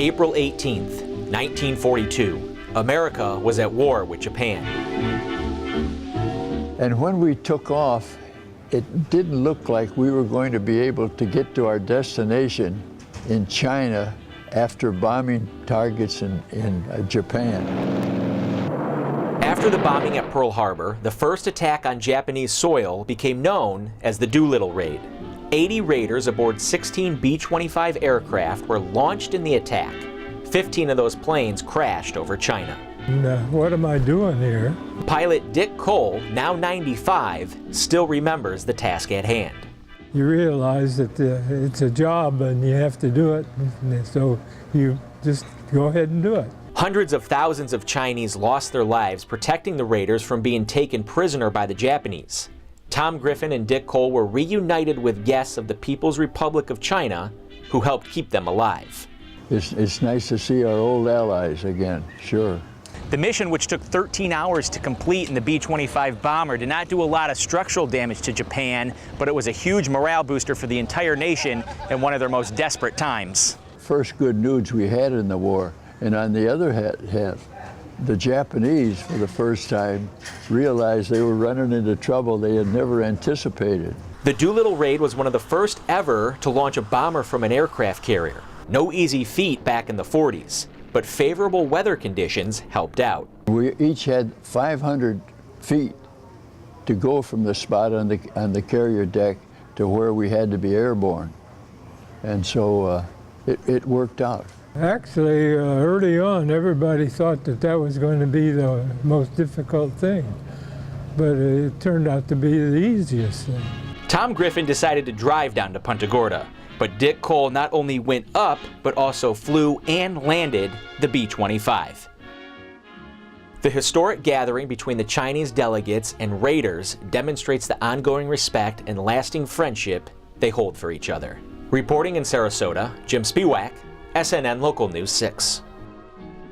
April 18th, 1942. America was at war with Japan. And when we took off, it didn't look like we were going to be able to get to our destination in China after bombing targets in Japan. After the bombing at Pearl Harbor, the first attack on Japanese soil became known as the Doolittle Raid. 80 raiders aboard 16 B-25 aircraft were launched in the attack. 15 of those planes crashed over China. What am I doing here? Pilot Dick Cole, now 95, still remembers the task at hand. You realize that it's a job and you have to do it, so you just go ahead and do it. Hundreds of thousands of Chinese lost their lives protecting the raiders from being taken prisoner by the Japanese. Tom Griffin and Dick Cole were reunited with guests of the People's Republic of China who helped keep them alive. It's nice to see our old allies again, sure. The mission, which took 13 hours to complete in the B-25 bomber, did not do a lot of structural damage to Japan, but it was a huge morale booster for the entire nation in one of their most desperate times. First good news we had in the war. And on the other hand, the Japanese, for the first time, realized they were running into trouble they had never anticipated. The Doolittle Raid was one of the first ever to launch a bomber from an aircraft carrier. No easy feat back in the 40s, but favorable weather conditions helped out. We each had 500 feet to go from the spot on the carrier deck to where we had to be airborne. And so it worked out. Actually, early on, everybody thought that that was going to be the most difficult thing, but it turned out to be the easiest thing. Tom Griffin decided to drive down to Punta Gorda, but Dick Cole not only went up, but also flew and landed the B-25. The historic gathering between the Chinese delegates and raiders demonstrates the ongoing respect and lasting friendship they hold for each other. Reporting in Sarasota, Jim Spiewak, SNN Local News 6.